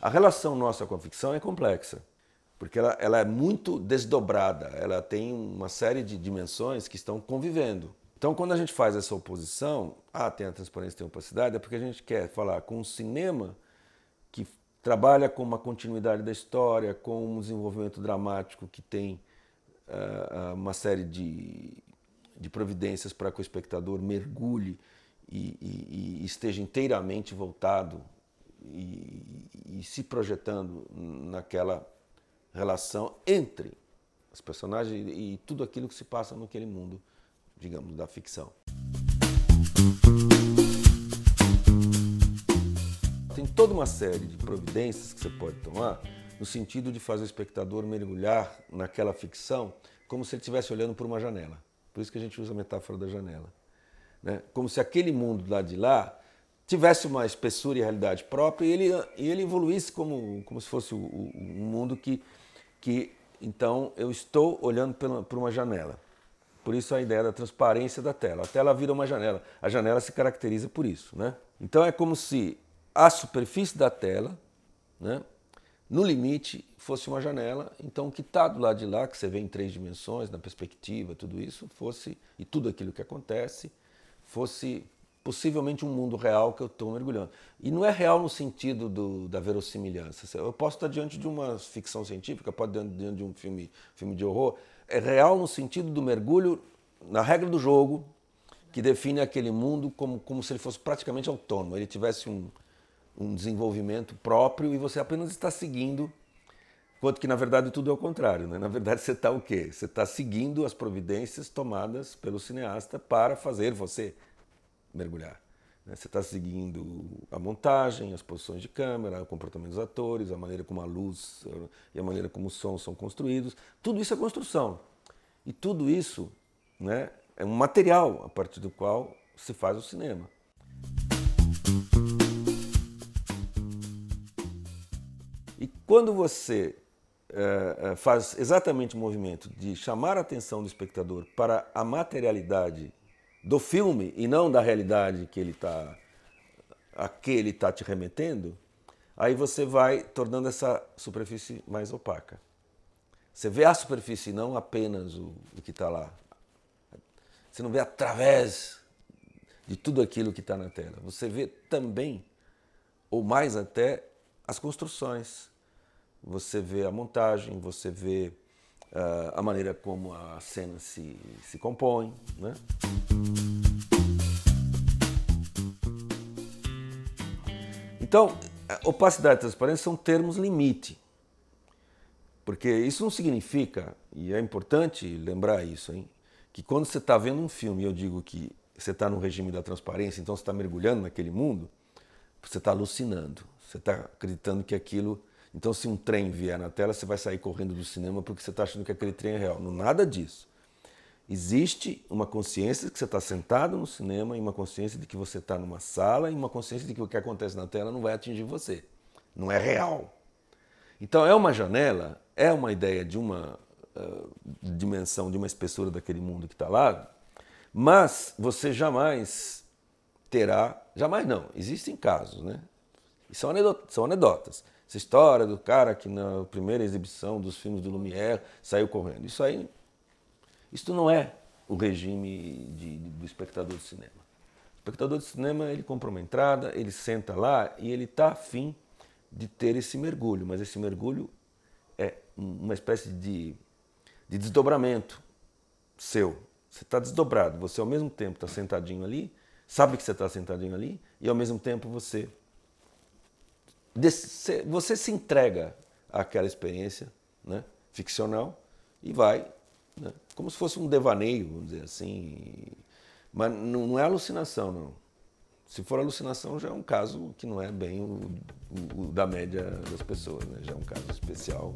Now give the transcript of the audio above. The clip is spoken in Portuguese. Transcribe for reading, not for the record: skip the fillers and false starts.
A relação nossa com a ficção é complexa, porque ela é muito desdobrada, ela tem uma série de dimensões que estão convivendo. Então, quando a gente faz essa oposição, tem a transparência, tem a opacidade, é porque a gente quer falar com um cinema que trabalha com uma continuidade da história, com um desenvolvimento dramático que tem uma série de providências para que o espectador mergulhe e esteja inteiramente voltado e se projetando naquela relação entre os personagens e tudo aquilo que se passa naquele mundo, digamos, da ficção. Tem toda uma série de providências que você pode tomar no sentido de fazer o espectador mergulhar naquela ficção como se ele estivesse olhando por uma janela. Por isso que a gente usa a metáfora da janela, né? Como se aquele mundo lá de lá tivesse uma espessura e realidade própria e ele evoluísse como se fosse um mundo que então eu estou olhando por uma janela. Por isso a ideia da transparência da tela. A tela vira uma janela. A janela se caracteriza por isso, né? Então é como se a superfície da tela, né, no limite, fosse uma janela. Então o que está do lado de lá, que você vê em 3 dimensões, na perspectiva, tudo isso, e tudo aquilo que acontece, fosse possivelmente um mundo real que eu estou mergulhando. E não é real no sentido da verossimilhança. Eu posso estar diante de uma ficção científica, pode estar diante de um filme de horror. É real no sentido do mergulho na regra do jogo, que define aquele mundo como se ele fosse praticamente autônomo, ele tivesse um desenvolvimento próprio e você apenas está seguindo, enquanto que na verdade tudo é o contrário, né? Na verdade você está o quê? Você está seguindo as providências tomadas pelo cineasta para fazer você mergulhar. Você está seguindo a montagem, as posições de câmera, o comportamento dos atores, a maneira como a luz e a maneira como os sons são construídos. Tudo isso é construção. E tudo isso, né, é um material a partir do qual se faz o cinema. E quando você faz exatamente o movimento de chamar a atenção do espectador para a materialidade do filme e não da realidade a que ele está te remetendo, aí você vai tornando essa superfície mais opaca. Você vê a superfície e não apenas o que está lá. Você não vê através de tudo aquilo que está na tela. Você vê também, ou mais até, as construções. Você vê a montagem, você vê a maneira como a cena se compõe, né? Então, opacidade e transparência são termos limite. Porque isso não significa, e é importante lembrar isso, hein, que quando você está vendo um filme e eu digo que você está no regime da transparência, então você está mergulhando naquele mundo, você está alucinando. Você está acreditando que aquilo... Então, se um trem vier na tela, você vai sair correndo do cinema porque você está achando que aquele trem é real. Não, nada disso. Existe uma consciência de que você está sentado no cinema e uma consciência de que você está numa sala e uma consciência de que o que acontece na tela não vai atingir você. Não é real. Então, é uma janela, é uma ideia de uma dimensão, de uma espessura daquele mundo que está lá, mas você jamais terá... Jamais não. Existem casos, né? E são anedotas. Essa história do cara que na primeira exibição dos filmes do Lumière saiu correndo. Isso não é o regime do espectador de cinema. O espectador de cinema, ele compra uma entrada, ele senta lá e ele está afim de ter esse mergulho. Mas esse mergulho é uma espécie de desdobramento seu. Você está desdobrado. Você ao mesmo tempo está sentadinho ali, sabe que você está sentadinho ali e ao mesmo tempo você se entrega àquela experiência, né, ficcional e vai, né, como se fosse um devaneio, vamos dizer assim. Mas não é alucinação, não. Se for alucinação, já é um caso que não é bem o da média das pessoas, né? Já é um caso especial.